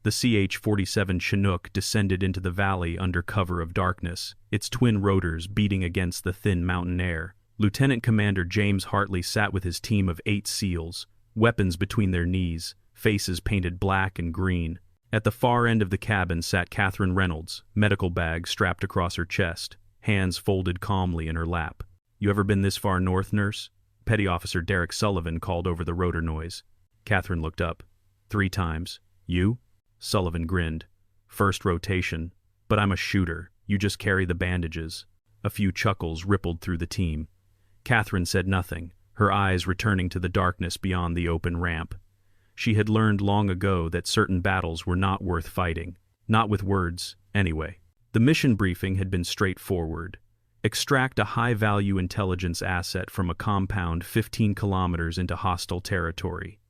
The CH-47 Chinook descended into the valley under cover of darkness, its twin rotors beating against the thin mountain air. Lieutenant Commander James Hartley sat with his team of 8 SEALs, weapons between their knees, faces painted black and green. At the far end of the cabin sat Katherine Reynolds, medical bag strapped across her chest, hands folded calmly in her lap. "You ever been this far north, nurse?" Petty Officer Derek Sullivan called over the rotor noise. Katherine looked up. "3 times. You?" Sullivan grinned. "First rotation. But I'm a shooter. You just carry the bandages." A few chuckles rippled through the team. Katherine said nothing, her eyes returning to the darkness beyond the open ramp. She had learned long ago that certain battles were not worth fighting. Not with words, anyway. The mission briefing had been straightforward. Extract a high-value intelligence asset from a compound 15 kilometers into hostile territory.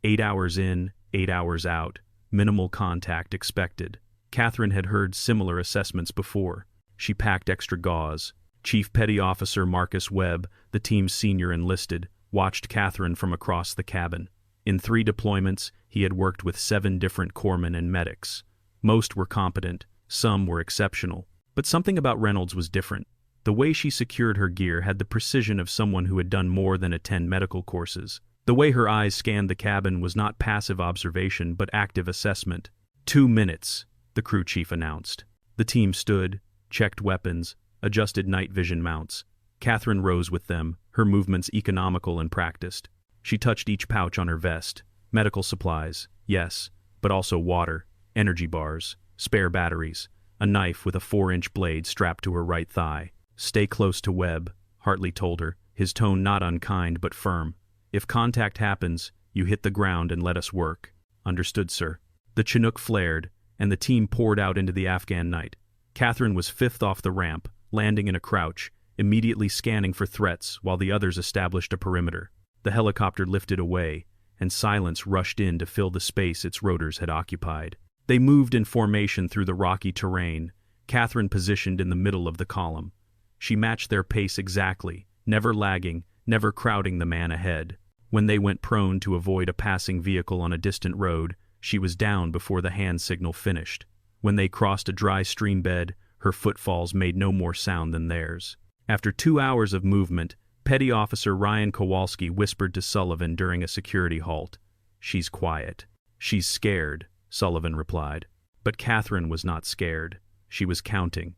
8 hours in, 8 hours out. Minimal contact expected. Katherine had heard similar assessments before. She packed extra gauze. Chief Petty Officer Marcus Webb, the team's senior enlisted, watched Katherine from across the cabin. In 3 deployments, he had worked with 7 different corpsmen and medics. Most were competent, some were exceptional. But something about Reynolds was different. The way she secured her gear had the precision of someone who had done more than attend medical courses. The way her eyes scanned the cabin was not passive observation but active assessment. 2 minutes, the crew chief announced. The team stood, checked weapons, adjusted night vision mounts. Katherine rose with them, her movements economical and practiced. She touched each pouch on her vest. Medical supplies, yes, but also water, energy bars, spare batteries, a knife with a 4-inch blade strapped to her right thigh. "Stay close to Webb," Hartley told her, his tone not unkind but firm. "If contact happens, you hit the ground and let us work." "Understood, sir." The Chinook flared, and the team poured out into the Afghan night. Katherine was 5th off the ramp, landing in a crouch, immediately scanning for threats while the others established a perimeter. The helicopter lifted away, and silence rushed in to fill the space its rotors had occupied. They moved in formation through the rocky terrain, Katherine positioned in the middle of the column. She matched their pace exactly, never lagging, never crowding the man ahead. When they went prone to avoid a passing vehicle on a distant road, she was down before the hand signal finished. When they crossed a dry stream bed, her footfalls made no more sound than theirs. After 2 hours of movement, Petty Officer Ryan Kowalski whispered to Sullivan during a security halt. "She's quiet." "She's scared," Sullivan replied. But Katherine was not scared. She was counting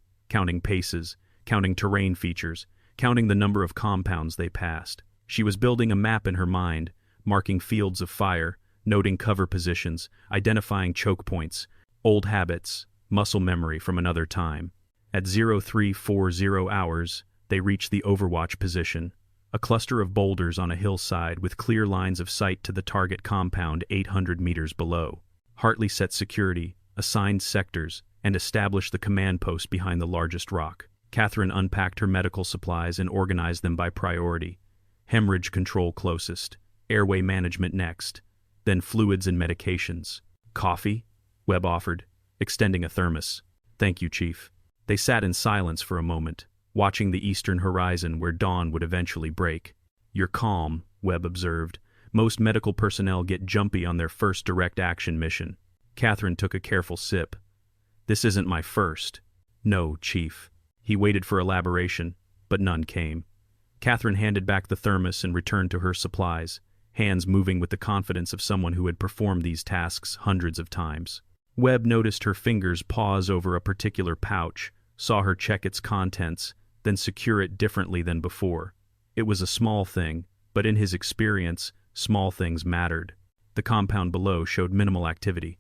paces, counting terrain features, counting the number of compounds they passed. She was building a map in her mind, marking fields of fire, noting cover positions, identifying choke points, old habits, muscle memory from another time. At 0340 hours, they reached the overwatch position, a cluster of boulders on a hillside with clear lines of sight to the target compound 800 meters below. Hartley set security, assigned sectors, and established the command post behind the largest rock. Katherine unpacked her medical supplies and organized them by priority. Hemorrhage control closest, airway management next, then fluids and medications. "Coffee?" Webb offered, extending a thermos. "Thank you, Chief." They sat in silence for a moment, watching the eastern horizon where dawn would eventually break. "You're calm," Webb observed. "Most medical personnel get jumpy on their first direct action mission." Katherine took a careful sip. "This isn't my first." "No, Chief." He waited for elaboration, but none came. Katherine handed back the thermos and returned to her supplies, hands moving with the confidence of someone who had performed these tasks hundreds of times. Webb noticed her fingers pause over a particular pouch, saw her check its contents, then secure it differently than before. It was a small thing, but in his experience, small things mattered. The compound below showed minimal activity.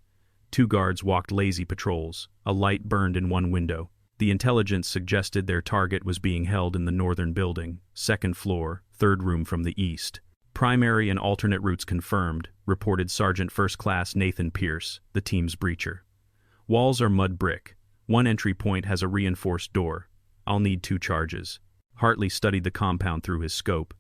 2 guards walked lazy patrols. A light burned in one window. The intelligence suggested their target was being held in the northern building, 2nd floor, 3rd room from the east. "Primary and alternate routes confirmed," reported Sergeant First Class Nathan Pierce, the team's breacher. "Walls are mud brick. One entry point has a reinforced door. I'll need 2 charges." Hartley studied the compound through his scope.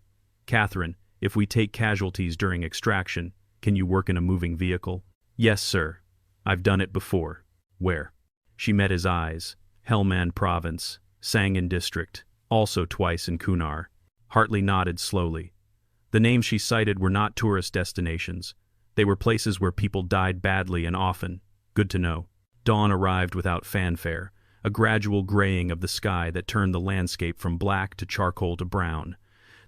"Katherine, if we take casualties during extraction, can you work in a moving vehicle?" "Yes, sir. I've done it before." "Where?" She met his eyes. "Helmand Province, Sangin District, also twice in Kunar." Hartley nodded slowly. The names she cited were not tourist destinations. They were places where people died badly and often. Good to know. Dawn arrived without fanfare, a gradual graying of the sky that turned the landscape from black to charcoal to brown.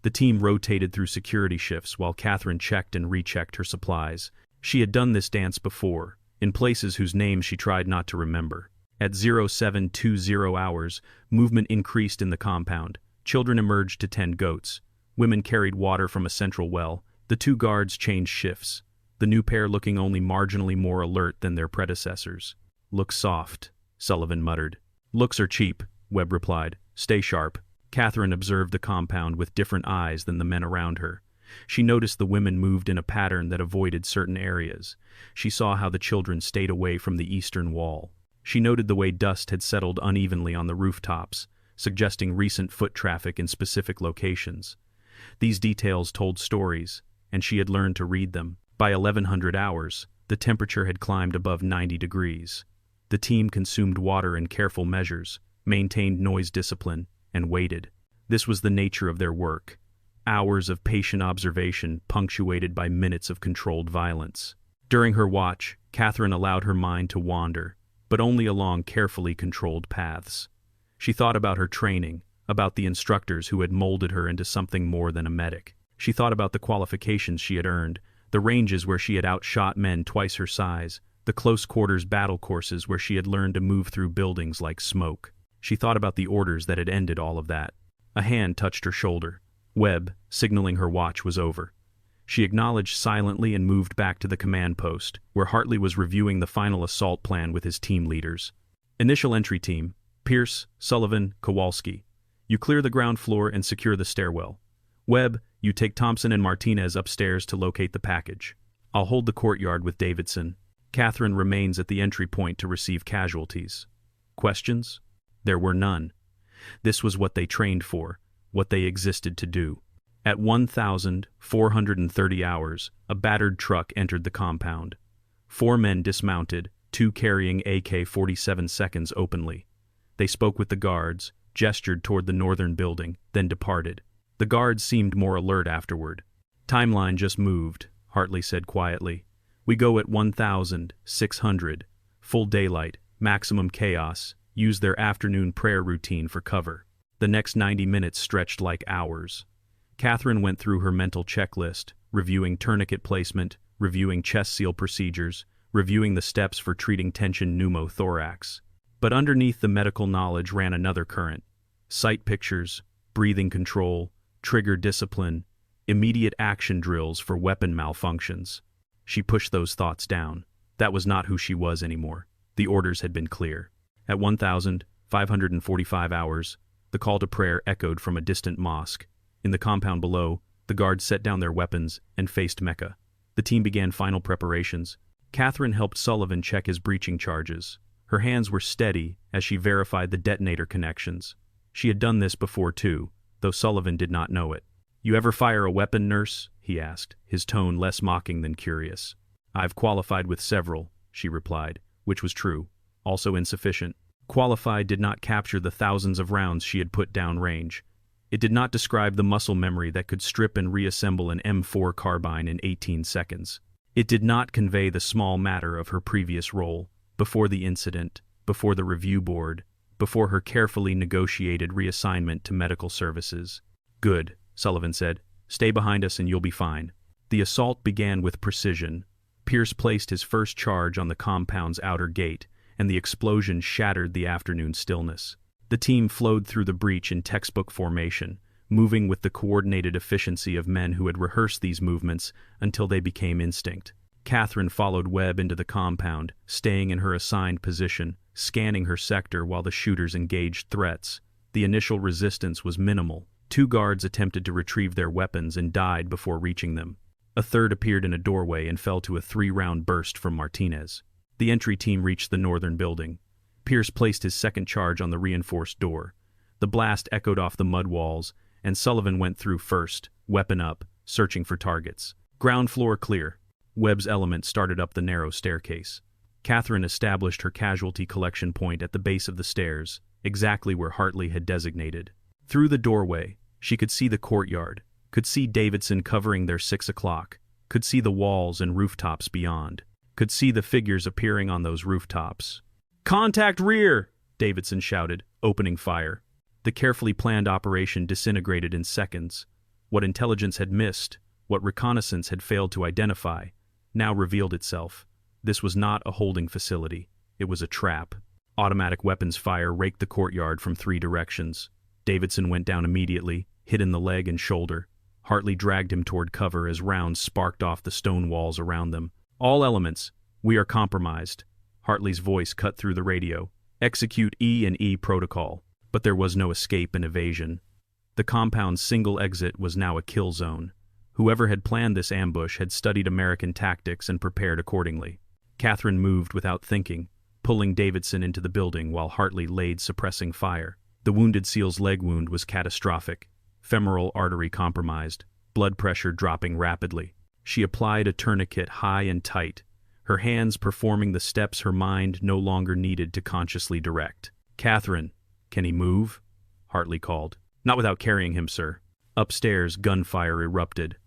The team rotated through security shifts while Katherine checked and rechecked her supplies. She had done this dance before, in places whose names she tried not to remember. At 0720 hours, movement increased in the compound. Children emerged to tend goats. Women carried water from a central well. The two guards changed shifts, the new pair looking only marginally more alert than their predecessors. "Look soft," Sullivan muttered. "Looks are cheap," Webb replied. "Stay sharp." Katherine observed the compound with different eyes than the men around her. She noticed the women moved in a pattern that avoided certain areas. She saw how the children stayed away from the eastern wall. She noted the way dust had settled unevenly on the rooftops, suggesting recent foot traffic in specific locations. These details told stories, and she had learned to read them. By 1100 hours, the temperature had climbed above 90 degrees. The team consumed water in careful measures, maintained noise discipline, and waited. This was the nature of their work. Hours of patient observation punctuated by minutes of controlled violence. During her watch, Katherine allowed her mind to wander, but only along carefully controlled paths. She thought about her training, about the instructors who had molded her into something more than a medic. She thought about the qualifications she had earned, the ranges where she had outshot men twice her size, the close-quarters battle courses where she had learned to move through buildings like smoke. She thought about the orders that had ended all of that. A hand touched her shoulder. Webb, signaling her watch was over. She acknowledged silently and moved back to the command post, where Hartley was reviewing the final assault plan with his team leaders. Initial entry team: Pierce, Sullivan, Kowalski. You clear the ground floor and secure the stairwell. Webb, you take Thompson and Martinez upstairs to locate the package. I'll hold the courtyard with Davidson. Katherine remains at the entry point to receive casualties. Questions? There were none. This was what they trained for, what they existed to do. At 1,430 hours, a battered truck entered the compound. 4 men dismounted, 2 carrying AK-47 seconds openly. They spoke with the guards, gestured toward the northern building, then departed. The guards seemed more alert afterward. Timeline just moved, Hartley said quietly. We go at 1,600. Full daylight, maximum chaos. Use their afternoon prayer routine for cover. The next 90 minutes stretched like hours. Katherine went through her mental checklist, reviewing tourniquet placement, reviewing chest seal procedures, reviewing the steps for treating tension pneumothorax. But underneath the medical knowledge ran another current. Sight pictures, breathing control, trigger discipline, immediate action drills for weapon malfunctions. She pushed those thoughts down. That was not who she was anymore. The orders had been clear. At 1,545 hours, the call to prayer echoed from a distant mosque. In the compound below, the guards set down their weapons and faced Mecca. The team began final preparations. Katherine helped Sullivan check his breaching charges. Her hands were steady as she verified the detonator connections. She had done this before too, though Sullivan did not know it. "You ever fire a weapon, nurse?" he asked, his tone less mocking than curious. "I've qualified with several," she replied, which was true, also insufficient. Qualified did not capture the thousands of rounds she had put down range. It did not describe the muscle memory that could strip and reassemble an M4 carbine in 18 seconds. It did not convey the small matter of her previous role, before the incident, before the review board, before her carefully negotiated reassignment to medical services. "Good," Sullivan said. "Stay behind us and you'll be fine." The assault began with precision. Pierce placed his first charge on the compound's outer gate, and the explosion shattered the afternoon stillness. The team flowed through the breach in textbook formation, moving with the coordinated efficiency of men who had rehearsed these movements until they became instinct. Katherine followed Webb into the compound, staying in her assigned position, scanning her sector while the shooters engaged threats. The initial resistance was minimal. 2 guards attempted to retrieve their weapons and died before reaching them. A third appeared in a doorway and fell to a 3-round burst from Martinez. The entry team reached the northern building. Pierce placed his second charge on the reinforced door. The blast echoed off the mud walls, and Sullivan went through first, weapon up, searching for targets. Ground floor clear. Webb's element started up the narrow staircase. Katherine established her casualty collection point at the base of the stairs, exactly where Hartley had designated. Through the doorway, she could see the courtyard, could see Davidson covering their 6 o'clock, could see the walls and rooftops beyond. could see the figures appearing on those rooftops. "Contact rear!" Davidson shouted, opening fire. The carefully planned operation disintegrated in seconds. What intelligence had missed, what reconnaissance had failed to identify, now revealed itself. This was not a holding facility. It was a trap. Automatic weapons fire raked the courtyard from 3 directions. Davidson went down immediately, hit in the leg and shoulder. Hartley dragged him toward cover as rounds sparked off the stone walls around them. "All elements, we are compromised." Hartley's voice cut through the radio. "Execute E&E protocol." But there was no escape and evasion. The compound's single exit was now a kill zone. Whoever had planned this ambush had studied American tactics and prepared accordingly. Katherine moved without thinking, pulling Davidson into the building while Hartley laid suppressing fire. The wounded SEAL's leg wound was catastrophic. Femoral artery compromised, blood pressure dropping rapidly. She applied a tourniquet high and tight, her hands performing the steps her mind no longer needed to consciously direct. "Katherine, can he move?" Hartley called. "Not without carrying him, sir." Upstairs, gunfire erupted.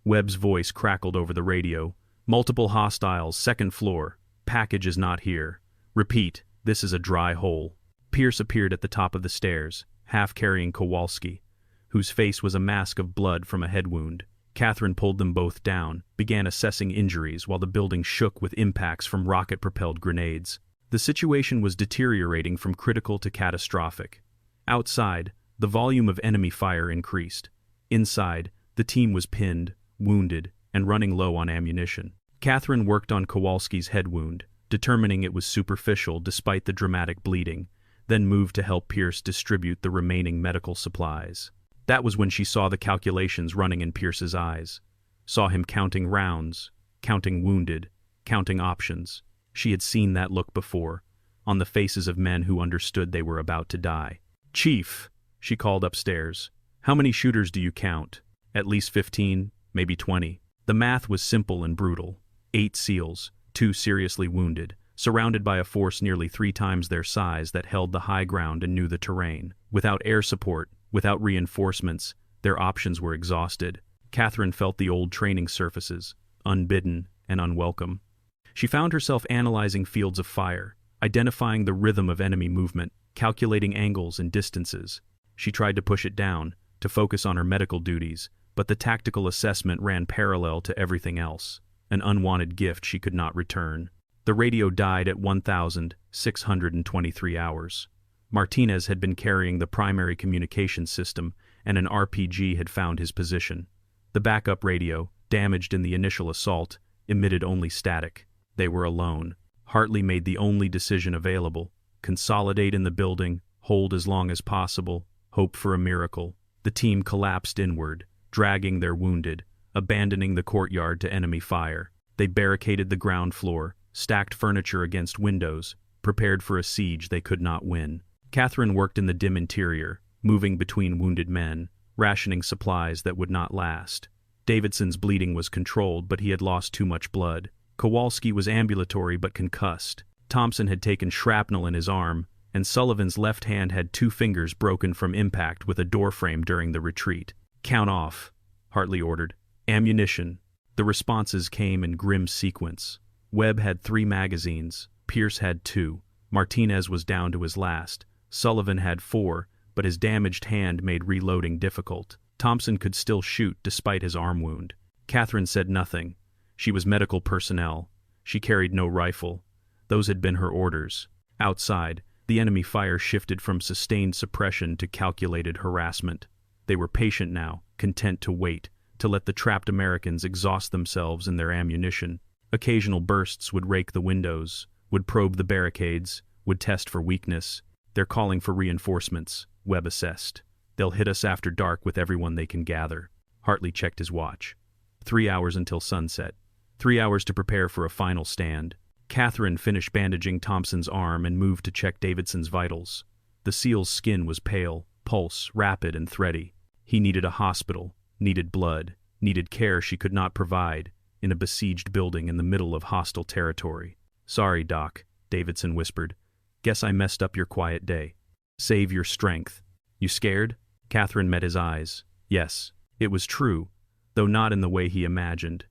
Webb's voice crackled over the radio. "Multiple hostiles, 2nd floor. Package is not here. Repeat, this is a dry hole." Pierce appeared at the top of the stairs, half carrying Kowalski, whose face was a mask of blood from a head wound. Katherine pulled them both down, began assessing injuries while the building shook with impacts from rocket-propelled grenades. The situation was deteriorating from critical to catastrophic. Outside, the volume of enemy fire increased. Inside, the team was pinned, wounded, and running low on ammunition. Katherine worked on Kowalski's head wound, determining it was superficial despite the dramatic bleeding, then moved to help Pierce distribute the remaining medical supplies. That was when she saw the calculations running in Pierce's eyes, saw him counting rounds, counting wounded, counting options. She had seen that look before, on the faces of men who understood they were about to die. "Chief," she called upstairs, "how many shooters do you count?" "At least 15, maybe 20. The math was simple and brutal. 8 SEALs, 2 seriously wounded, surrounded by a force nearly 3 times their size that held the high ground and knew the terrain. Without air support, without reinforcements, their options were exhausted. Katherine felt the old training surfaces, unbidden and unwelcome. She found herself analyzing fields of fire, identifying the rhythm of enemy movement, calculating angles and distances. She tried to push it down, to focus on her medical duties, but the tactical assessment ran parallel to everything else, an unwanted gift she could not return. The radio died at 1,623 hours. Martinez had been carrying the primary communications system, and an RPG had found his position. The backup radio, damaged in the initial assault, emitted only static. They were alone. Hartley made the only decision available: consolidate in the building, hold as long as possible, hope for a miracle. The team collapsed inward, dragging their wounded, abandoning the courtyard to enemy fire. They barricaded the ground floor, stacked furniture against windows, prepared for a siege they could not win. Katherine worked in the dim interior, moving between wounded men, rationing supplies that would not last. Davidson's bleeding was controlled, but he had lost too much blood. Kowalski was ambulatory but concussed. Thompson had taken shrapnel in his arm, and Sullivan's left hand had 2 fingers broken from impact with a doorframe during the retreat. "Count off," Hartley ordered. "Ammunition." The responses came in grim sequence. Webb had 3 magazines, Pierce had 2, Martinez was down to his last, Sullivan had 4, but his damaged hand made reloading difficult. Thompson could still shoot despite his arm wound. Katherine said nothing. She was medical personnel. She carried no rifle. Those had been her orders. Outside, the enemy fire shifted from sustained suppression to calculated harassment. They were patient now, content to wait, to let the trapped Americans exhaust themselves in their ammunition. Occasional bursts would rake the windows, would probe the barricades, would test for weakness. "They're calling for reinforcements," Webb assessed. "They'll hit us after dark with everyone they can gather." Hartley checked his watch. 3 hours until sunset. 3 hours to prepare for a final stand. Katherine finished bandaging Thompson's arm and moved to check Davidson's vitals. The SEAL's skin was pale, pulse rapid and thready. He needed a hospital, needed blood, needed care she could not provide, in a besieged building in the middle of hostile territory. "Sorry, Doc," Davidson whispered. "Guess I messed up your quiet day. Save your strength." "You scared?" Katherine met his eyes. Yes, it was true, though not in the way he imagined.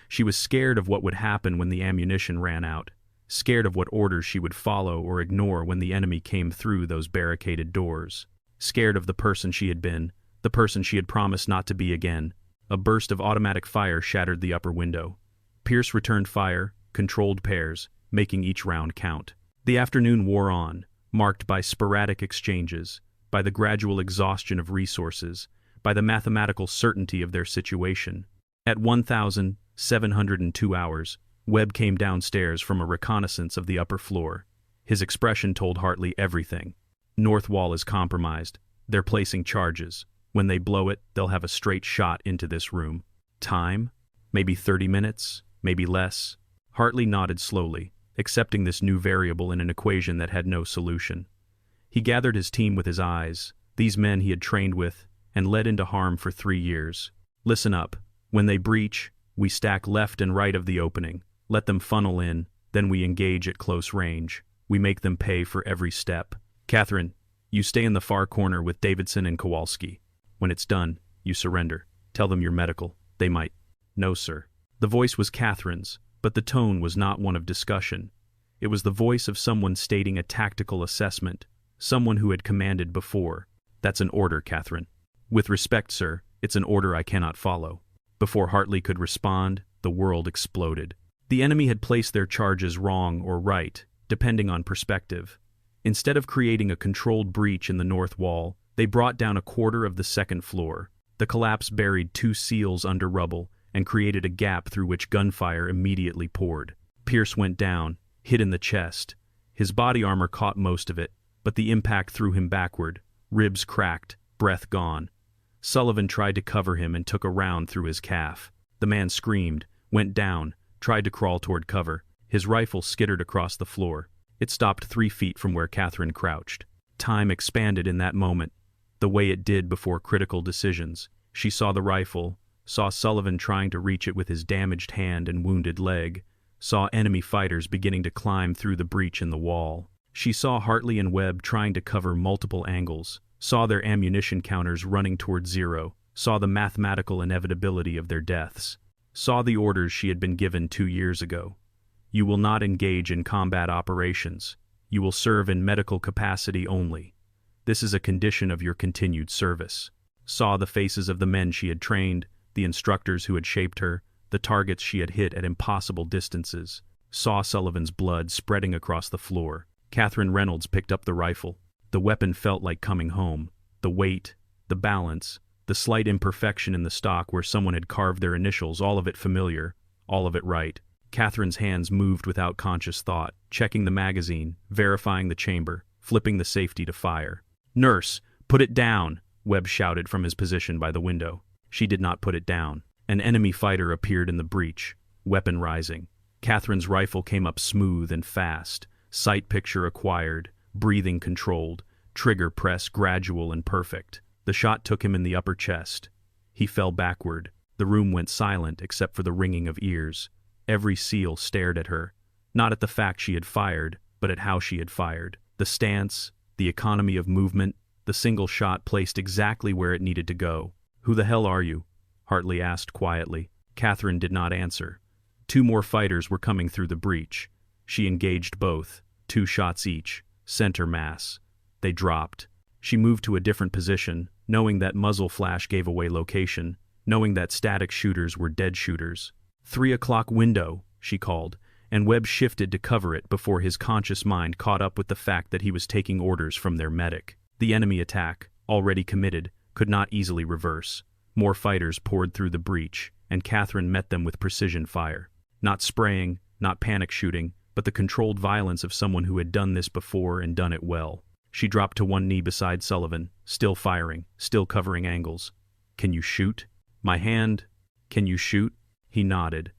She was scared of what would happen when the ammunition ran out, scared of what orders she would follow or ignore when the enemy came through those barricaded doors, scared of the person she had been, the person she had promised not to be again. A burst of automatic fire shattered the upper window. Pierce returned fire, controlled pairs, making each round count. The afternoon wore on, marked by sporadic exchanges, by the gradual exhaustion of resources, by the mathematical certainty of their situation. At 1,702 hours, Webb came downstairs from a reconnaissance of the upper floor. His expression told Hartley everything. North wall is compromised. They're placing charges. When they blow it, they'll have a straight shot into this room. Time? Maybe 30 minutes? Maybe less? Hartley nodded slowly, accepting this new variable in an equation that had no solution. He gathered his team with his eyes, these men he had trained with and led into harm for 3 years. Listen up. When they breach, we stack left and right of the opening, let them funnel in, then we engage at close range. We make them pay for every step. Katherine, you stay in the far corner with Davidson and Kowalski. When it's done, you surrender. Tell them you're medical. They might. No, sir. The voice was Katherine's, but the tone was not one of discussion. It was the voice of someone stating a tactical assessment, someone who had commanded before. That's an order, Katherine. With respect, sir, it's an order I cannot follow. Before Hartley could respond, the world exploded. The enemy had placed their charges wrong or right, depending on perspective. Instead of creating a controlled breach in the north wall, they brought down a quarter of the second floor. The collapse buried 2 seals under rubble and created a gap through which gunfire immediately poured. Pierce went down, hit in the chest. His body armor caught most of it, but the impact threw him backward, ribs cracked, breath gone. Sullivan tried to cover him and took a round through his calf. The man screamed, went down, tried to crawl toward cover. His rifle skittered across the floor. It stopped 3 feet from where Katherine crouched. Time expanded in that moment, the way it did before critical decisions. She saw the rifle, saw Sullivan trying to reach it with his damaged hand and wounded leg, saw enemy fighters beginning to climb through the breach in the wall. She saw Hartley and Webb trying to cover multiple angles, saw their ammunition counters running toward 0, saw the mathematical inevitability of their deaths, saw the orders she had been given 2 years ago. You will not engage in combat operations. You will serve in medical capacity only. This is a condition of your continued service. Saw the faces of the men she had trained, the instructors who had shaped her, the targets she had hit at impossible distances. Saw Sullivan's blood spreading across the floor. Katherine Reynolds picked up the rifle. The weapon felt like coming home. The weight, the balance, the slight imperfection in the stock where someone had carved their initials, all of it familiar, all of it right. Katherine's hands moved without conscious thought, checking the magazine, verifying the chamber, flipping the safety to fire. "Nurse, put it down!" Webb shouted from his position by the window. She did not put it down. An enemy fighter appeared in the breach, weapon rising. Katherine's rifle came up smooth and fast, sight picture acquired, breathing controlled, trigger press gradual and perfect. The shot took him in the upper chest. He fell backward. The room went silent except for the ringing of ears. Every SEAL stared at her, not at the fact she had fired, but at how she had fired. The stance, the economy of movement, the single shot placed exactly where it needed to go. "Who the hell are you?" Hartley asked quietly. Katherine did not answer. 2 more fighters were coming through the breach. She engaged both, 2 shots each, center mass. They dropped. She moved to a different position, knowing that muzzle flash gave away location, knowing that static shooters were dead shooters. 3 o'clock window, she called, and Webb shifted to cover it before his conscious mind caught up with the fact that he was taking orders from their medic. The enemy attack, already committed, could not easily reverse. More fighters poured through the breach, and Katherine met them with precision fire. Not spraying, not panic shooting, but the controlled violence of someone who had done this before and done it well. She dropped to one knee beside Sullivan, still firing, still covering angles. "Can you shoot?" "My hand." "Can you shoot?" He nodded.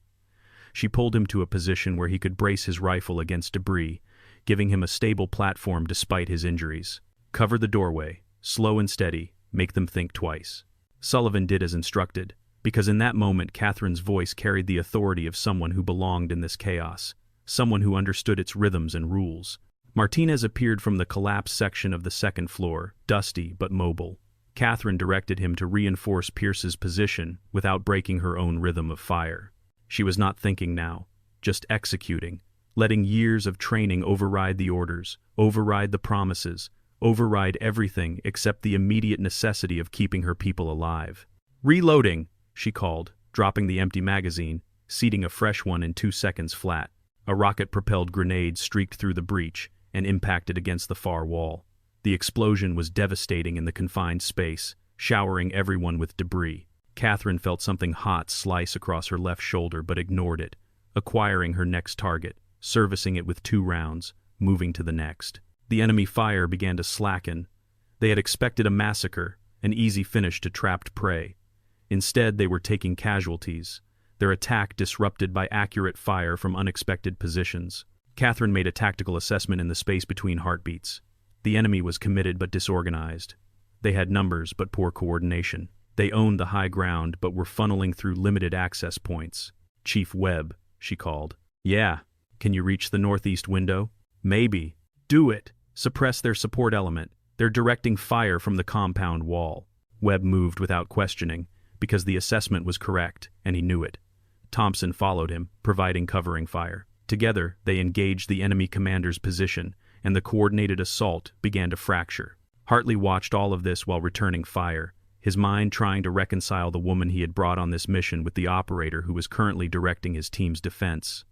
She pulled him to a position where he could brace his rifle against debris, giving him a stable platform despite his injuries. "Cover the doorway, slow and steady, make them think twice." Sullivan did as instructed, because in that moment Katherine's voice carried the authority of someone who belonged in this chaos, someone who understood its rhythms and rules. Martinez appeared from the collapsed section of the second floor, dusty but mobile. Katherine directed him to reinforce Pierce's position without breaking her own rhythm of fire. She was not thinking now, just executing, letting years of training override the orders, override the promises, override everything except the immediate necessity of keeping her people alive. "Reloading," she called, dropping the empty magazine, seating a fresh one in 2 seconds flat. A rocket-propelled grenade streaked through the breach and impacted against the far wall. The explosion was devastating in the confined space, showering everyone with debris. Katherine felt something hot slice across her left shoulder but ignored it, acquiring her next target, servicing it with 2 rounds, moving to the next. The enemy fire began to slacken. They had expected a massacre, an easy finish to trapped prey. Instead, they were taking casualties, their attack disrupted by accurate fire from unexpected positions. Katherine made a tactical assessment in the space between heartbeats. The enemy was committed but disorganized. They had numbers but poor coordination. They owned the high ground but were funneling through limited access points. "Chief Webb," she called. "Yeah. Can you reach the northeast window?" "Maybe." "Do it. Suppress their support element. They're directing fire from the compound wall." Webb moved without questioning, because the assessment was correct, and he knew it. Thompson followed him, providing covering fire. Together, they engaged the enemy commander's position, and the coordinated assault began to fracture. Hartley watched all of this while returning fire, his mind trying to reconcile the woman he had brought on this mission with the operator who was currently directing his team's defense.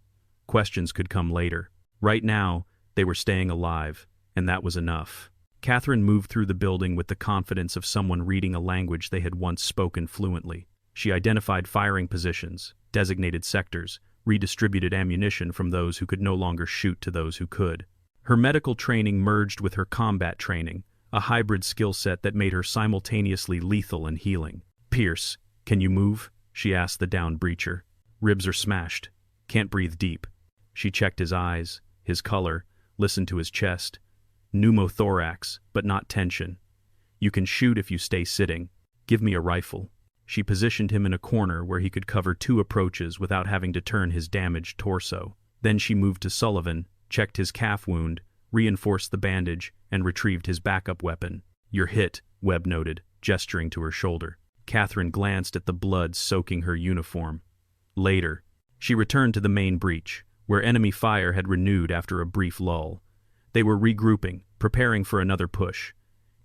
Questions could come later. Right now, they were staying alive, and that was enough. Katherine moved through the building with the confidence of someone reading a language they had once spoken fluently. She identified firing positions, designated sectors, redistributed ammunition from those who could no longer shoot to those who could. Her medical training merged with her combat training, a hybrid skill set that made her simultaneously lethal and healing. "Pierce, can you move?" she asked the downed breacher. "Ribs are smashed. Can't breathe deep." She checked his eyes, his color, listened to his chest. "Pneumothorax, but not tension. You can shoot if you stay sitting. Give me a rifle." She positioned him in a corner where he could cover 2 approaches without having to turn his damaged torso. Then she moved to Sullivan, checked his calf wound, reinforced the bandage, and retrieved his backup weapon. "You're hit," Webb noted, gesturing to her shoulder. Katherine glanced at the blood soaking her uniform. Later, she returned to the main breach, where enemy fire had renewed after a brief lull. They were regrouping, preparing for another push.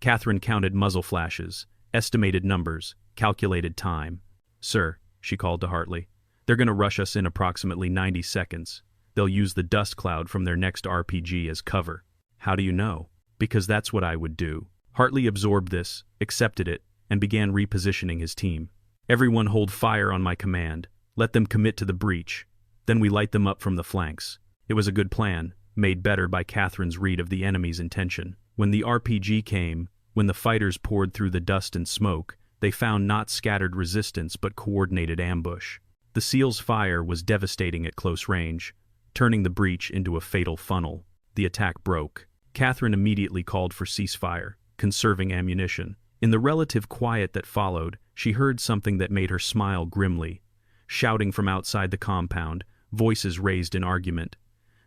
Katherine counted muzzle flashes, estimated numbers, calculated time. "Sir," she called to Hartley, "they're going to rush us in approximately 90 seconds. They'll use the dust cloud from their next RPG as cover." "How do you know?" "Because that's what I would do." Hartley absorbed this, accepted it, and began repositioning his team. "Everyone hold fire on my command. Let them commit to the breach. Then we light them up from the flanks." It was a good plan, made better by Katherine's read of the enemy's intention. When the RPG came, when the fighters poured through the dust and smoke, they found not scattered resistance but coordinated ambush. The SEALs' fire was devastating at close range, turning the breach into a fatal funnel. The attack broke. Katherine immediately called for ceasefire, conserving ammunition. In the relative quiet that followed, she heard something that made her smile grimly. Shouting from outside the compound, voices raised in argument.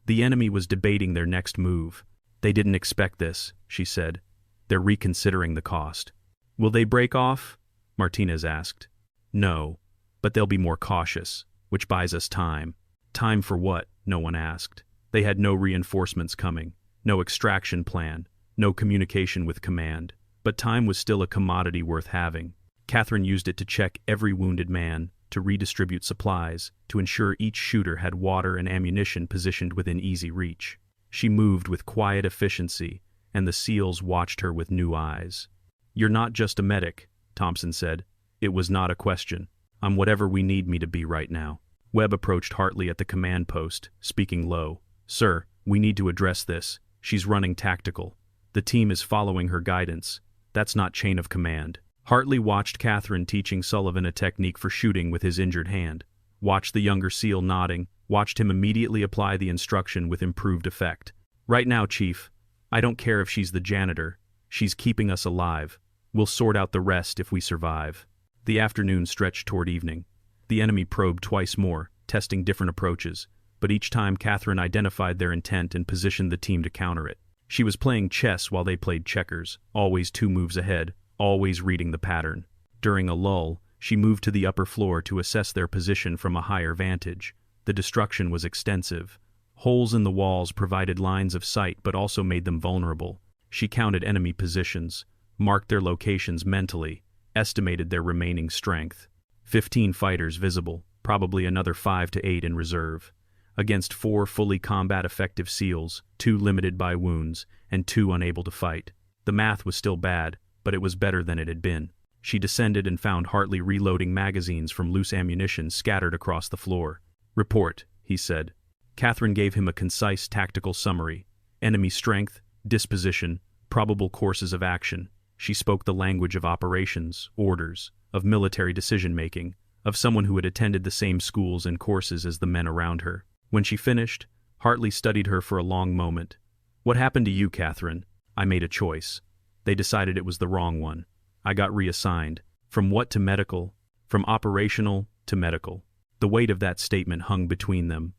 The enemy was debating their next move. "They didn't expect this," she said. "They're reconsidering the cost." "Will they break off?" Martinez asked. "No, but they'll be more cautious, which buys us time." Time for what? No one asked. They had no reinforcements coming, no extraction plan, no communication with command. But time was still a commodity worth having. Katherine used it to check every wounded man, to redistribute supplies, to ensure each shooter had water and ammunition positioned within easy reach. She moved with quiet efficiency, and the SEALs watched her with new eyes. "You're not just a medic," Thompson said. "It was not a question. I'm whatever we need me to be right now." Webb approached Hartley at the command post, speaking low. "Sir, we need to address this. She's running tactical. The team is following her guidance. That's not chain of command." Hartley watched Katherine teaching Sullivan a technique for shooting with his injured hand. Watched the younger SEAL nodding, watched him immediately apply the instruction with improved effect. "Right now, Chief, I don't care if she's the janitor. She's keeping us alive. We'll sort out the rest if we survive." The afternoon stretched toward evening. The enemy probed twice more, testing different approaches, but each time Katherine identified their intent and positioned the team to counter it. She was playing chess while they played checkers, always 2 moves ahead, always reading the pattern. During a lull, She moved to the upper floor to assess their position from a higher vantage. The destruction was extensive. Holes in the walls provided lines of sight but also made them vulnerable. She counted enemy positions, marked their locations mentally, estimated their remaining strength. 15 fighters visible, probably another 5 to 8 in reserve. Against 4 fully combat-effective SEALs, 2 limited by wounds, and 2 unable to fight. The math was still bad, but it was better than it had been. She descended and found Hartley reloading magazines from loose ammunition scattered across the floor. "Report," he said. Katherine gave him a concise tactical summary. Enemy strength, disposition, probable courses of action. She spoke the language of operations, orders, of military decision-making, of someone who had attended the same schools and courses as the men around her. When she finished, Hartley studied her for a long moment. "What happened to you, Katherine?" "I made a choice. They decided it was the wrong one. I got reassigned. From what to medical? From operational to medical." The weight of that statement hung between them.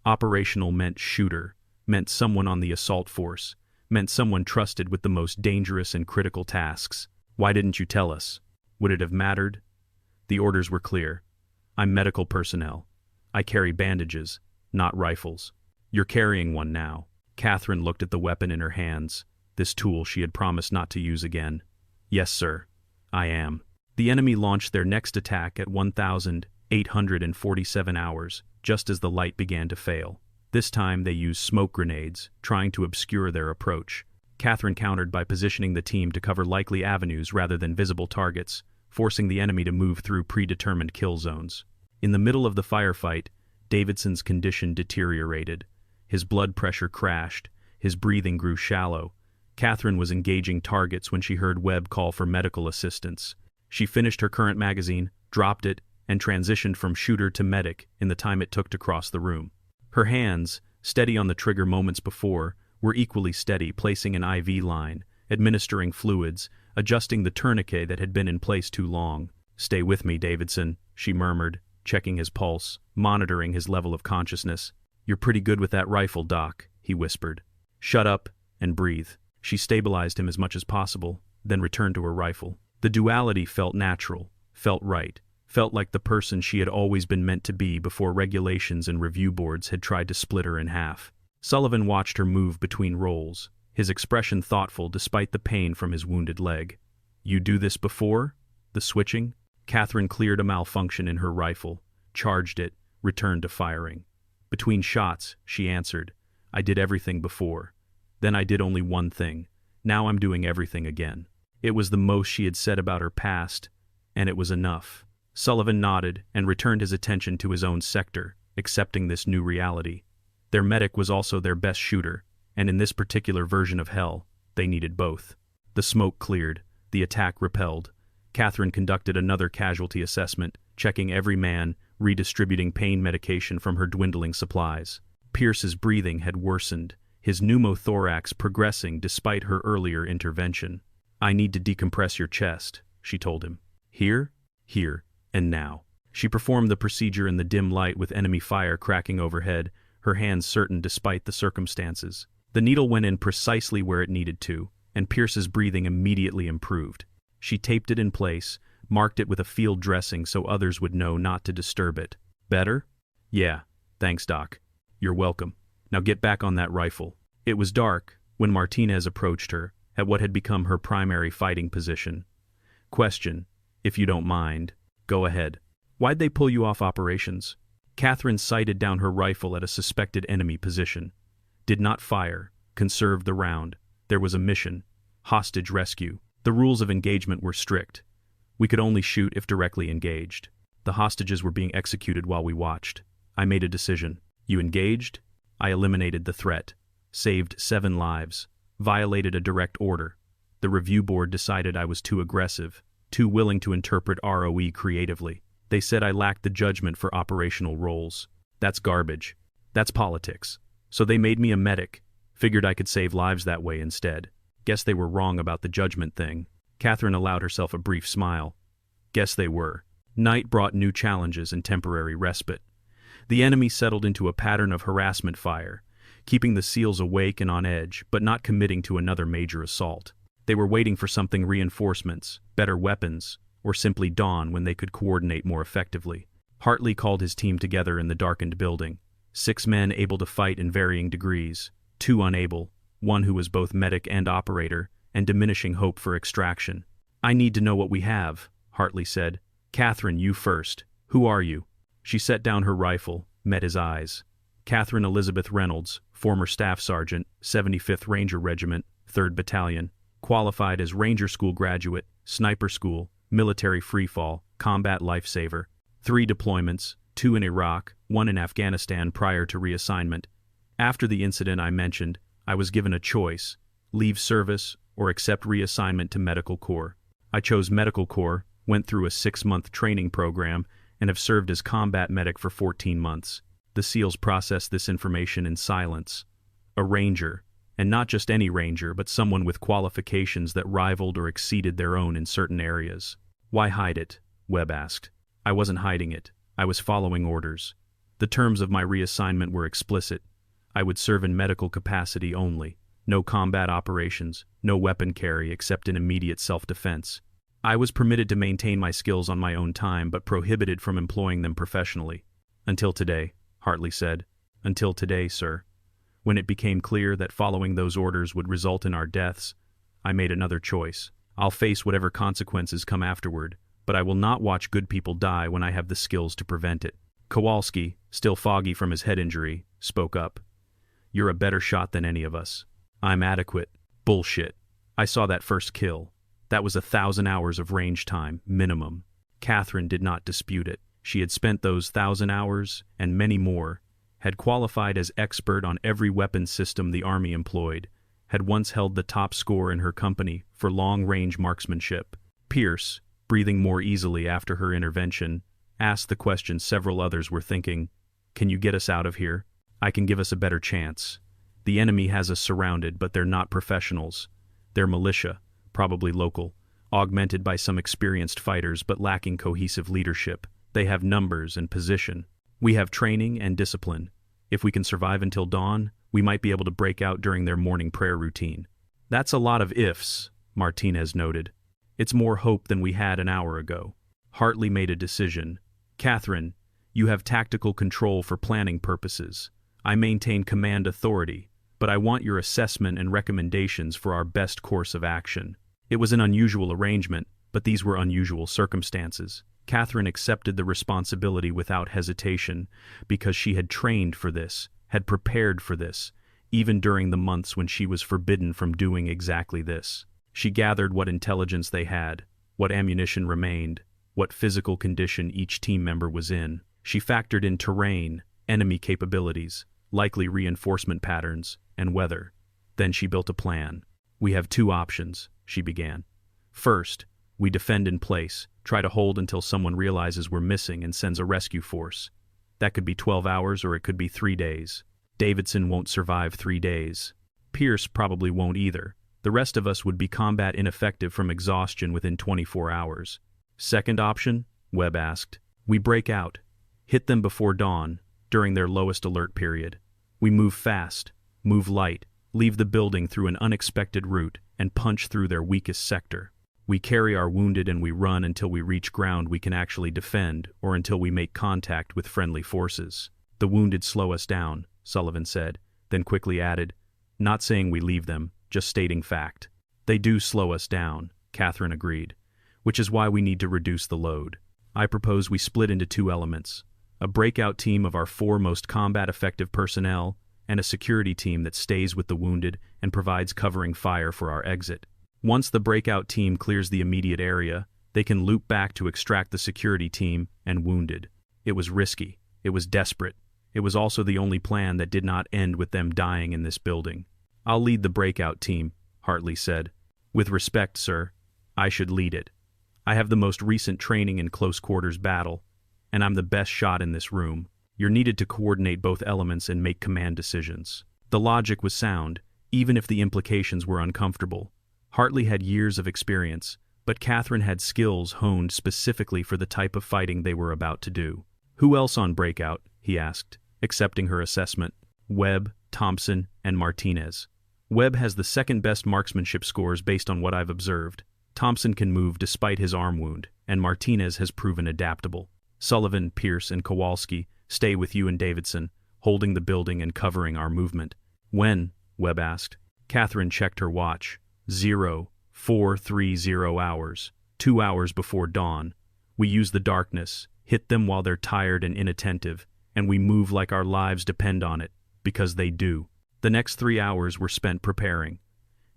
Operational meant shooter, meant someone on the assault force, meant someone trusted with the most dangerous and critical tasks. "Why didn't you tell us? Would it have mattered?" The orders were clear. "I'm medical personnel. I carry bandages, not rifles. You're carrying one now." Katherine looked at the weapon in her hands, this tool she had promised not to use again. "Yes, sir. I am." The enemy launched their next attack at 1,847 hours, just as the light began to fail. This time they used smoke grenades, trying to obscure their approach. Katherine countered by positioning the team to cover likely avenues rather than visible targets, forcing the enemy to move through predetermined kill zones. In the middle of the firefight, Davidson's condition deteriorated. His blood pressure crashed, his breathing grew shallow. Katherine was engaging targets when she heard Webb call for medical assistance. She finished her current magazine, dropped it, and transitioned from shooter to medic in the time it took to cross the room. Her hands, steady on the trigger moments before, were equally steady, placing an IV line, administering fluids, adjusting the tourniquet that had been in place too long. "Stay with me, Davidson," she murmured, checking his pulse, monitoring his level of consciousness. "You're pretty good with that rifle, Doc," he whispered. "Shut up and breathe." She stabilized him as much as possible, then returned to her rifle. The duality felt natural, felt right, felt like the person she had always been meant to be before regulations and review boards had tried to split her in half. Sullivan watched her move between roles, his expression thoughtful despite the pain from his wounded leg. "You do this before? The switching?" Katherine cleared a malfunction in her rifle, charged it, returned to firing. Between shots, she answered, "I did everything before. Then I did only one thing. Now I'm doing everything again." It was the most she had said about her past, and it was enough. Sullivan nodded and returned his attention to his own sector, accepting this new reality. Their medic was also their best shooter, and in this particular version of hell, they needed both. The smoke cleared, the attack repelled. Katherine conducted another casualty assessment, checking every man, redistributing pain medication from her dwindling supplies. Pierce's breathing had worsened, his pneumothorax progressing despite her earlier intervention. "I need to decompress your chest," she told him. "Here, here, and now." She performed the procedure in the dim light with enemy fire cracking overhead, her hands certain despite the circumstances. The needle went in precisely where it needed to, and Pierce's breathing immediately improved. She taped it in place, marked it with a field dressing so others would know not to disturb it. "Better?" "Yeah, thanks, Doc." "You're welcome. Now get back on that rifle." It was dark when Martinez approached her, at what had become her primary fighting position. "Question, if you don't mind." "Go ahead." "Why'd they pull you off operations?" Katherine sighted down her rifle at a suspected enemy position. Did not fire, conserved the round. There was a mission, hostage rescue. The rules of engagement were strict. We could only shoot if directly engaged. The hostages were being executed while we watched. I made a decision. You engaged? I eliminated the threat. Saved 7 lives. Violated a direct order. The review board decided I was too aggressive, too willing to interpret ROE creatively. They said I lacked the judgment for operational roles. That's garbage. That's politics. So they made me a medic. Figured I could save lives that way instead. Guess they were wrong about the judgment thing. Katherine allowed herself a brief smile. Guess they were. Night brought new challenges and temporary respite. The enemy settled into a pattern of harassment fire, keeping the SEALs awake and on edge, but not committing to another major assault. They were waiting for something: reinforcements, better weapons, or simply dawn when they could coordinate more effectively. Hartley called his team together in the darkened building. 6 men able to fight in varying degrees, 2 unable, 1 who was both medic and operator, and diminishing hope for extraction. "I need to know what we have," Hartley said. "Katherine, you first. Who are you?" She set down her rifle, met his eyes. Katherine Elizabeth Reynolds, former Staff Sergeant, 75th Ranger Regiment, 3rd Battalion, qualified as Ranger School graduate, Sniper School, military freefall, combat lifesaver. 3 deployments, 2 in Iraq, 1 in Afghanistan prior to reassignment. After the incident I mentioned, I was given a choice: leave service or accept reassignment to Medical Corps. I chose Medical Corps, went through a 6-month training program, and have served as combat medic for 14 months. The SEALs processed this information in silence. A Ranger, and not just any Ranger, but someone with qualifications that rivaled or exceeded their own in certain areas. "Why hide it?" Webb asked. "I wasn't hiding it. I was following orders. The terms of my reassignment were explicit. I would serve in medical capacity only. No combat operations, no weapon carry except in immediate self-defense. I was permitted to maintain my skills on my own time, but prohibited from employing them professionally. Until today," Hartley said. "Until today, sir. When it became clear that following those orders would result in our deaths, I made another choice. I'll face whatever consequences come afterward, but I will not watch good people die when I have the skills to prevent it." Kowalski, still foggy from his head injury, spoke up. "You're a better shot than any of us." "I'm adequate." "Bullshit. I saw that first kill. That was 1,000 hours of range time, minimum." Katherine did not dispute it. She had spent those 1,000 hours, and many more, had qualified as expert on every weapon system the Army employed, had once held the top score in her company for long-range marksmanship. Pierce, breathing more easily after her intervention, asked the question several others were thinking: "Can you get us out of here? I can give us a better chance. The enemy has us surrounded, but they're not professionals. They're militia, probably local, augmented by some experienced fighters but lacking cohesive leadership. They have numbers and position. We have training and discipline. If we can survive until dawn, we might be able to break out during their morning prayer routine." "That's a lot of ifs," Martinez noted. "It's more hope than we had an hour ago." Hartley made a decision. "Katherine, you have tactical control for planning purposes. I maintain command authority, but I want your assessment and recommendations for our best course of action." It was an unusual arrangement, but these were unusual circumstances. Katherine accepted the responsibility without hesitation, because she had trained for this, had prepared for this, even during the months when she was forbidden from doing exactly this. She gathered what intelligence they had, what ammunition remained, what physical condition each team member was in. She factored in terrain, enemy capabilities, likely reinforcement patterns, and weather. Then she built a plan. "We have 2 options," she began. "First, we defend in place, try to hold until someone realizes we're missing and sends a rescue force. That could be 12 hours or it could be 3 days. Davidson won't survive 3 days. Pierce probably won't either. The rest of us would be combat ineffective from exhaustion within 24 hours. Second option?" Webb asked. "We break out, hit them before dawn, during their lowest alert period. We move fast, move light, leave the building through an unexpected route, and punch through their weakest sector. We carry our wounded and we run until we reach ground we can actually defend, or until we make contact with friendly forces." "The wounded slow us down," Sullivan said, then quickly added, "Not saying we leave them, just stating fact." "They do slow us down," Katherine agreed, "which is why we need to reduce the load. I propose we split into 2 elements, a breakout team of our 4 most combat-effective personnel, and a security team that stays with the wounded and provides covering fire for our exit. Once the breakout team clears the immediate area, they can loop back to extract the security team and wounded." It was risky. It was desperate. It was also the only plan that did not end with them dying in this building. "I'll lead the breakout team," Hartley said. "With respect, sir, I should lead it. I have the most recent training in close-quarters battle, and I'm the best shot in this room. You're needed to coordinate both elements and make command decisions." The logic was sound, even if the implications were uncomfortable. Hartley had years of experience, but Katherine had skills honed specifically for the type of fighting they were about to do. "Who else on breakout?" he asked, accepting her assessment. "Webb, Thompson, and Martinez. Webb has the second-best marksmanship scores based on what I've observed. Thompson can move despite his arm wound, and Martinez has proven adaptable. Sullivan, Pierce, and Kowalski stay with you and Davidson, holding the building and covering our movement. When? Webb asked. Katherine checked her watch. 0430 hours. 2 hours before dawn. We use the darkness, hit them while they're tired and inattentive, and we move like our lives depend on it, because they do. The next 3 hours were spent preparing.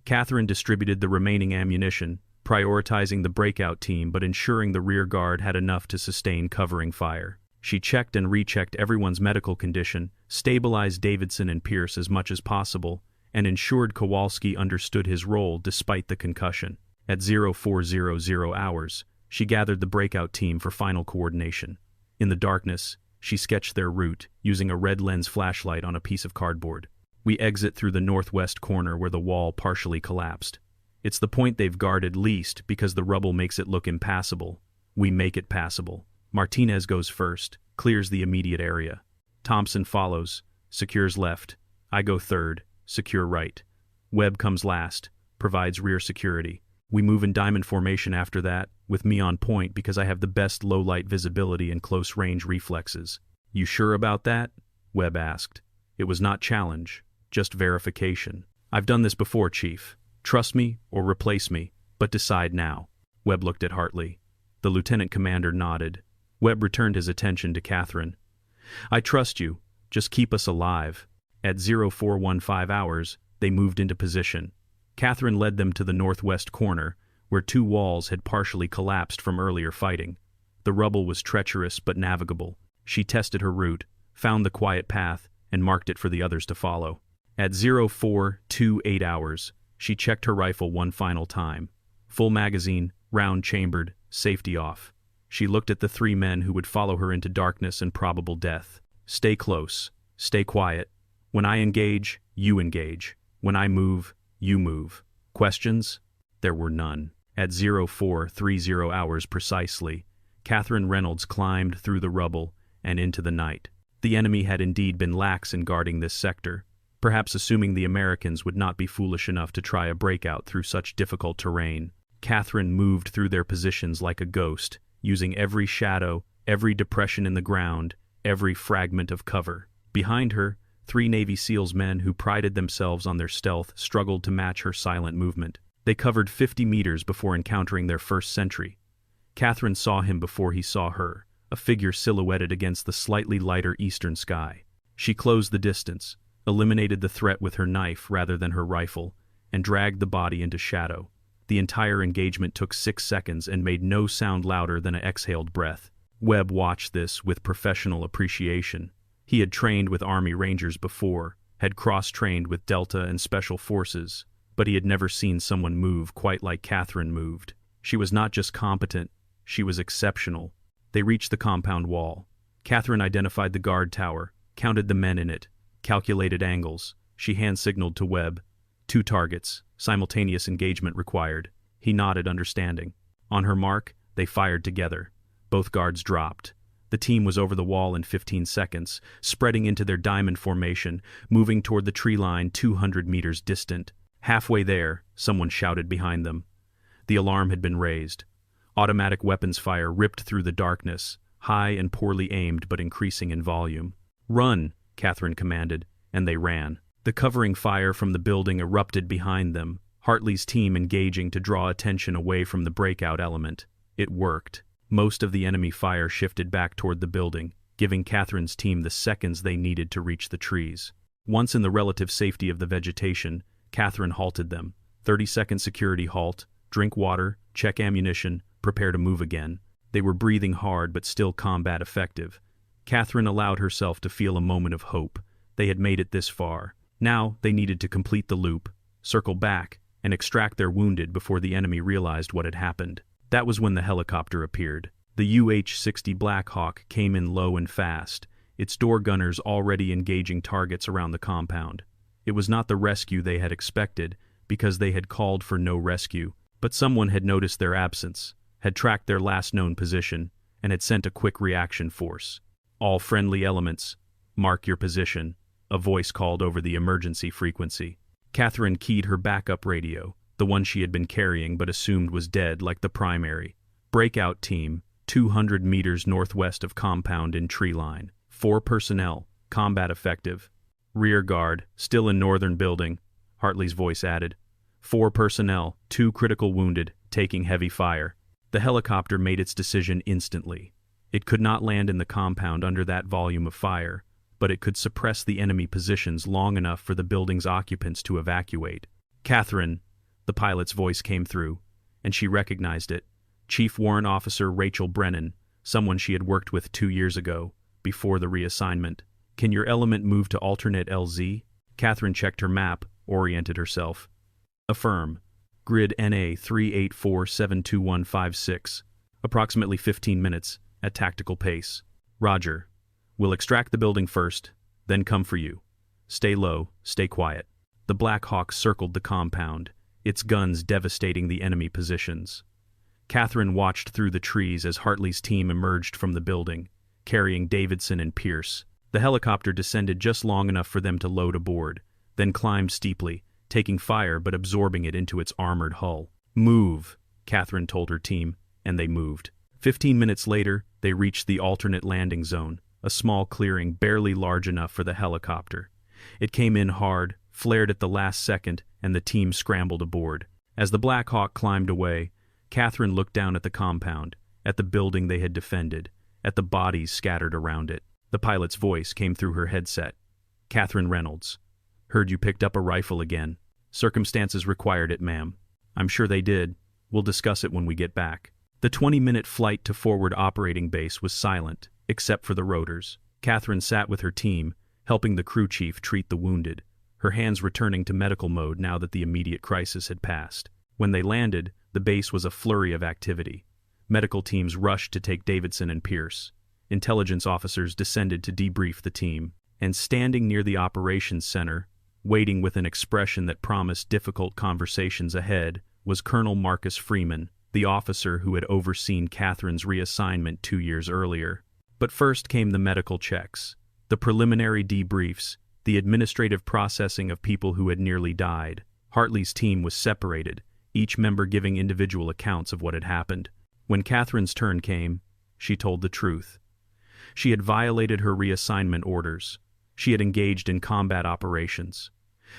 Katherine distributed the remaining ammunition, prioritizing the breakout team but ensuring the rear guard had enough to sustain covering fire. She checked and rechecked everyone's medical condition, stabilized Davidson and Pierce as much as possible, and ensured Kowalski understood his role despite the concussion. At 0400 hours, she gathered the breakout team for final coordination. In the darkness, she sketched their route, using a red lens flashlight on a piece of cardboard. We exit through the northwest corner where the wall partially collapsed. It's the point they've guarded least because the rubble makes it look impassable. We make it passable. Martinez goes first, clears the immediate area. Thompson follows, secures left. I go third, secure right. Webb comes last, provides rear security. We move in diamond formation after that, with me on point because I have the best low-light visibility and close-range reflexes. You sure about that? Webb asked. It was not challenge, just verification. I've done this before, Chief. Trust me or replace me, but decide now. Webb looked at Hartley. The lieutenant commander nodded. Webb returned his attention to Katherine. I trust you. Just keep us alive. At 0415 hours, they moved into position. Katherine led them to the northwest corner, where 2 walls had partially collapsed from earlier fighting. The rubble was treacherous but navigable. She tested her route, found the quiet path, and marked it for the others to follow. At 0428 hours, she checked her rifle one final time. Full magazine, round chambered, safety off. She looked at the 3 men who would follow her into darkness and probable death. Stay close. Stay quiet. When I engage, you engage. When I move, you move. Questions? There were none. At 0430 hours precisely, Katherine Reynolds climbed through the rubble and into the night. The enemy had indeed been lax in guarding this sector, perhaps assuming the Americans would not be foolish enough to try a breakout through such difficult terrain. Katherine moved through their positions like a ghost, using every shadow, every depression in the ground, every fragment of cover. Behind her, 3 Navy SEALs men who prided themselves on their stealth struggled to match her silent movement. They covered 50 meters before encountering their first sentry. Katherine saw him before he saw her, a figure silhouetted against the slightly lighter eastern sky. She closed the distance, eliminated the threat with her knife rather than her rifle, and dragged the body into shadow. The entire engagement took 6 seconds and made no sound louder than an exhaled breath. Webb watched this with professional appreciation. He had trained with Army Rangers before, had cross-trained with Delta and Special Forces, but he had never seen someone move quite like Katherine moved. She was not just competent, she was exceptional. They reached the compound wall. Katherine identified the guard tower, counted the men in it, calculated angles. She hand-signaled to Webb. 2 targets, simultaneous engagement required. He nodded, understanding. On her mark, they fired together. Both guards dropped. The team was over the wall in 15 seconds, spreading into their diamond formation, moving toward the tree line 200 meters distant. Halfway there, someone shouted behind them. The alarm had been raised. Automatic weapons fire ripped through the darkness, high and poorly aimed but increasing in volume. "Run," Katherine commanded, and they ran. The covering fire from the building erupted behind them, Hartley's team engaging to draw attention away from the breakout element. It worked. Most of the enemy fire shifted back toward the building, giving Katherine's team the seconds they needed to reach the trees. Once in the relative safety of the vegetation, Katherine halted them. 30-second security halt, drink water, check ammunition, prepare to move again. They were breathing hard but still combat effective. Katherine allowed herself to feel a moment of hope. They had made it this far. Now they needed to complete the loop, circle back, and extract their wounded before the enemy realized what had happened. That was when the helicopter appeared. The UH-60 Black Hawk came in low and fast, its door gunners already engaging targets around the compound. It was not the rescue they had expected, because they had called for no rescue, but someone had noticed their absence, had tracked their last known position, and had sent a quick reaction force. "All friendly elements, mark your position," a voice called over the emergency frequency. Katherine keyed her backup radio. the one she had been carrying but assumed was dead like the primary. Breakout team, 200 meters northwest of compound in tree line. 4 personnel, combat effective. Rear guard, still in northern building, Hartley's voice added. 4 personnel, 2 critical wounded, taking heavy fire. The helicopter made its decision instantly. It could not land in the compound under that volume of fire, but it could suppress the enemy positions long enough for the building's occupants to evacuate. Katherine, the pilot's voice came through, and she recognized it. Chief Warrant Officer Rachel Brennan, someone she had worked with 2 years ago, before the reassignment. Can your element move to alternate LZ? Katherine checked her map, oriented herself. Affirm. Grid NA 384-72156. Approximately 15 minutes, at tactical pace. Roger. We'll extract the building first, then come for you. Stay low, stay quiet. The Black Hawk circled the compound, its guns devastating the enemy positions. Katherine watched through the trees as Hartley's team emerged from the building, carrying Davidson and Pierce. The helicopter descended just long enough for them to load aboard, then climbed steeply, taking fire but absorbing it into its armored hull. Move, Katherine told her team, and they moved. 15 minutes later, they reached the alternate landing zone, a small clearing barely large enough for the helicopter. It came in hard, flared at the last second, and the team scrambled aboard. As the Black Hawk climbed away, Katherine looked down at the compound, at the building they had defended, at the bodies scattered around it. The pilot's voice came through her headset. Katherine Reynolds. Heard you picked up a rifle again. Circumstances required it, ma'am. I'm sure they did. We'll discuss it when we get back. The 20-minute flight to forward operating base was silent, except for the rotors. Katherine sat with her team, helping the crew chief treat the wounded, her hands returning to medical mode now that the immediate crisis had passed. When they landed, the base was a flurry of activity. Medical teams rushed to take Davidson and Pierce. Intelligence officers descended to debrief the team, and standing near the operations center, waiting with an expression that promised difficult conversations ahead, was Colonel Marcus Freeman, the officer who had overseen Katherine's reassignment 2 years earlier. But first came the medical checks, the preliminary debriefs, the administrative processing of people who had nearly died. Hartley's team was separated, each member giving individual accounts of what had happened. When Katherine's turn came, she told the truth. She had violated her reassignment orders. She had engaged in combat operations.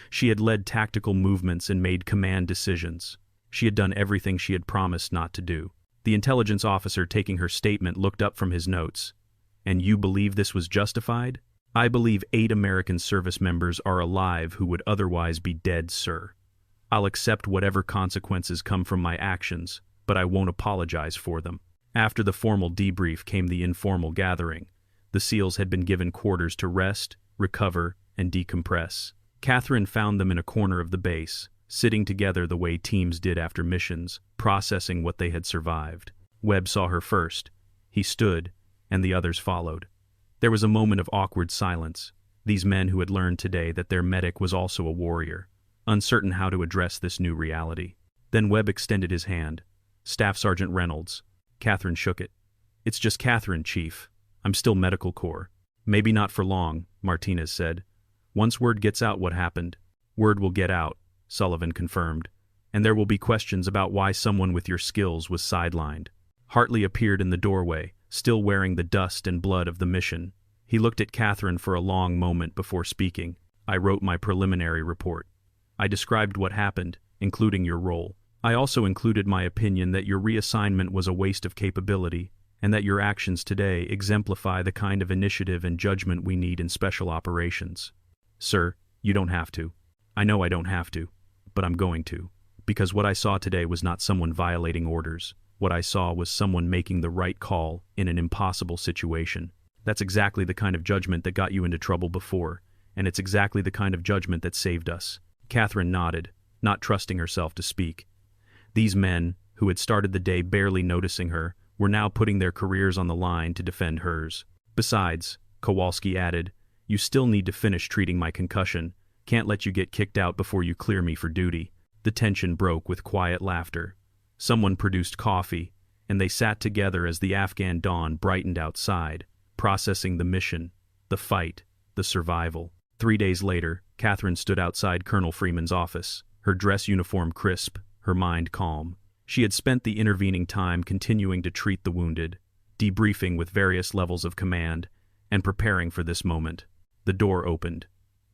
She had led tactical movements and made command decisions. She had done everything she had promised not to do. The intelligence officer taking her statement looked up from his notes. And you believe this was justified? I believe 8 American service members are alive who would otherwise be dead, sir. I'll accept whatever consequences come from my actions, but I won't apologize for them. After the formal debrief came the informal gathering. The SEALs had been given quarters to rest, recover, and decompress. Katherine found them in a corner of the base, sitting together the way teams did after missions, processing what they had survived. Webb saw her first. He stood, and the others followed. There was a moment of awkward silence, these men who had learned today that their medic was also a warrior, uncertain how to address this new reality. Then Webb extended his hand. Staff Sergeant Reynolds. Katherine shook it. It's just Katherine, Chief. I'm still Medical Corps. Maybe not for long, Martinez said. Once word gets out what happened. Word will get out, Sullivan confirmed. And there will be questions about why someone with your skills was sidelined. Hartley appeared in the doorway, still wearing the dust and blood of the mission. He looked at Katherine for a long moment before speaking. I wrote my preliminary report. I described what happened, including your role. I also included my opinion that your reassignment was a waste of capability, and that your actions today exemplify the kind of initiative and judgment we need in special operations. Sir, you don't have to. I know I don't have to, but I'm going to. Because what I saw today was not someone violating orders. What I saw was someone making the right call in an impossible situation. That's exactly the kind of judgment that got you into trouble before, and it's exactly the kind of judgment that saved us. Katherine nodded, not trusting herself to speak. These men, who had started the day barely noticing her, were now putting their careers on the line to defend hers. Besides, Kowalski added, you still need to finish treating my concussion. Can't let you get kicked out before you clear me for duty. The tension broke with quiet laughter. Someone produced coffee, and they sat together as the Afghan dawn brightened outside, processing the mission, the fight, the survival. 3 days later, Katherine stood outside Colonel Freeman's office, her dress uniform crisp, her mind calm. She had spent the intervening time continuing to treat the wounded, debriefing with various levels of command, and preparing for this moment. The door opened.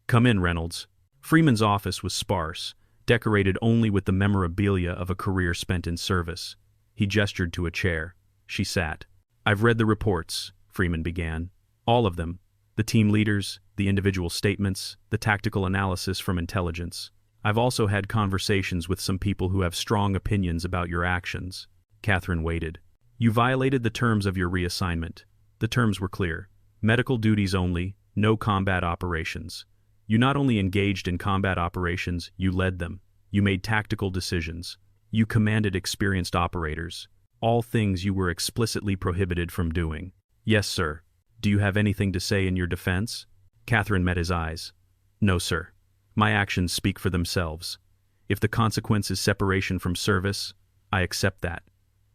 "Come in, Reynolds." Freeman's office was sparse, decorated only with the memorabilia of a career spent in service. He gestured to a chair. She sat. "I've read the reports," Freeman began. "All of them. The team leaders, the individual statements, the tactical analysis from intelligence. I've also had conversations with some people who have strong opinions about your actions." Katherine waited. "You violated the terms of your reassignment. The terms were clear. Medical duties only, no combat operations. You not only engaged in combat operations, you led them. You made tactical decisions. You commanded experienced operators. All things you were explicitly prohibited from doing." "Yes, sir." "Do you have anything to say in your defense?" Katherine met his eyes. "No, sir. My actions speak for themselves. If the consequence is separation from service, I accept that.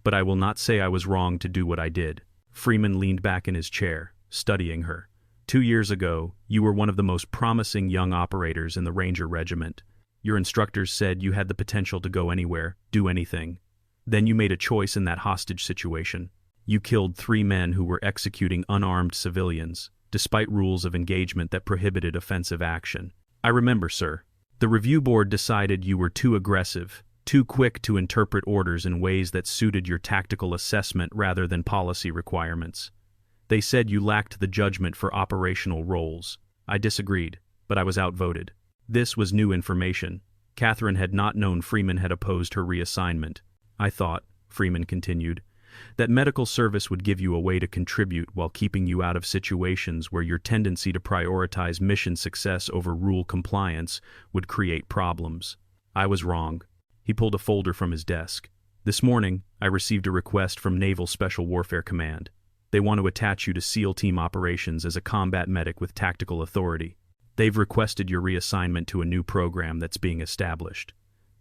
But I will not say I was wrong to do what I did." Freeman leaned back in his chair, studying her. "2 years ago, you were one of the most promising young operators in the Ranger Regiment. Your instructors said you had the potential to go anywhere, do anything. Then you made a choice in that hostage situation. You killed 3 men who were executing unarmed civilians, despite rules of engagement that prohibited offensive action. I remember, sir. The review board decided you were too aggressive, too quick to interpret orders in ways that suited your tactical assessment rather than policy requirements. They said you lacked the judgment for operational roles. I disagreed, but I was outvoted." This was new information. Katherine had not known Freeman had opposed her reassignment. "I thought," Freeman continued, "that medical service would give you a way to contribute while keeping you out of situations where your tendency to prioritize mission success over rule compliance would create problems. I was wrong." He pulled a folder from his desk. "This morning, I received a request from Naval Special Warfare Command. They want to attach you to SEAL Team operations as a combat medic with tactical authority. They've requested your reassignment to a new program that's being established.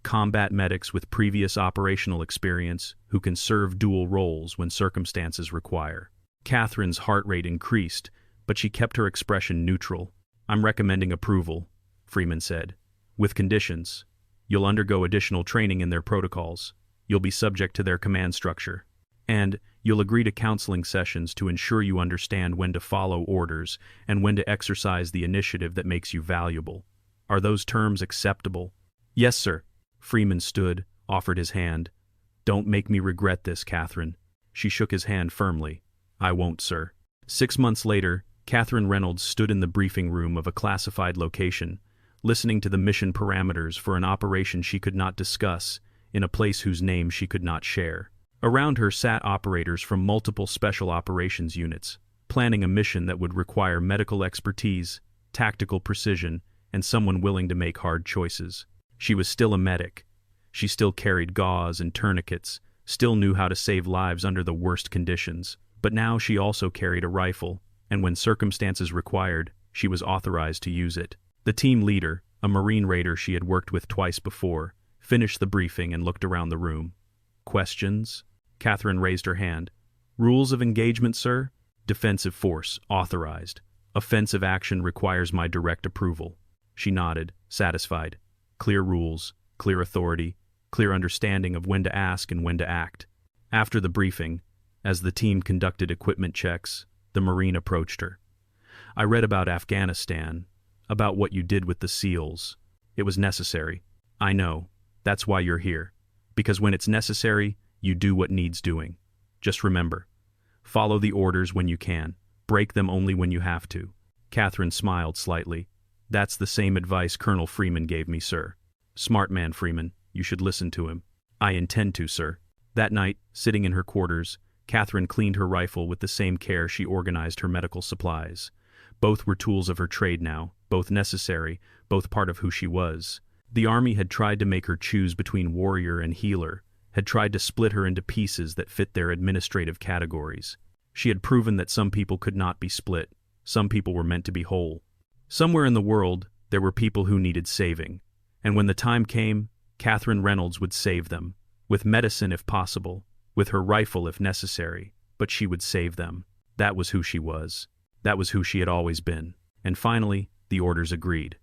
Combat medics with previous operational experience who can serve dual roles when circumstances require." Katherine's heart rate increased, but she kept her expression neutral. "I'm recommending approval," Freeman said. "With conditions. You'll undergo additional training in their protocols. You'll be subject to their command structure. And you'll agree to counseling sessions to ensure you understand when to follow orders and when to exercise the initiative that makes you valuable. Are those terms acceptable?" "Yes, sir." Freeman stood, offered his hand. "Don't make me regret this, Katherine." She shook his hand firmly. "I won't, sir." 6 months later, Katherine Reynolds stood in the briefing room of a classified location, listening to the mission parameters for an operation she could not discuss, in a place whose name she could not share. Around her sat operators from multiple special operations units, planning a mission that would require medical expertise, tactical precision, and someone willing to make hard choices. She was still a medic. She still carried gauze and tourniquets, still knew how to save lives under the worst conditions. But now she also carried a rifle, and when circumstances required, she was authorized to use it. The team leader, a Marine raider she had worked with twice before, finished the briefing and looked around the room. "Questions?" Katherine raised her hand. "Rules of engagement, sir?" "Defensive force, authorized. Offensive action requires my direct approval." She nodded, satisfied. Clear rules, clear authority, clear understanding of when to ask and when to act. After the briefing, as the team conducted equipment checks, the Marine approached her. "I read about Afghanistan, about what you did with the SEALs. It was necessary. I know. That's why you're here. Because when it's necessary, you do what needs doing. Just remember, follow the orders when you can. Break them only when you have to." Katherine smiled slightly. "That's the same advice Colonel Freeman gave me, sir." "Smart man, Freeman. You should listen to him." "I intend to, sir." That night, sitting in her quarters, Katherine cleaned her rifle with the same care she organized her medical supplies. Both were tools of her trade now, both necessary, both part of who she was. The Army had tried to make her choose between warrior and healer, had tried to split her into pieces that fit their administrative categories. She had proven that some people could not be split, some people were meant to be whole. Somewhere in the world, there were people who needed saving, and when the time came, Katherine Reynolds would save them, with medicine if possible, with her rifle if necessary, but she would save them. That was who she was. That was who she had always been. And finally, the orders agreed.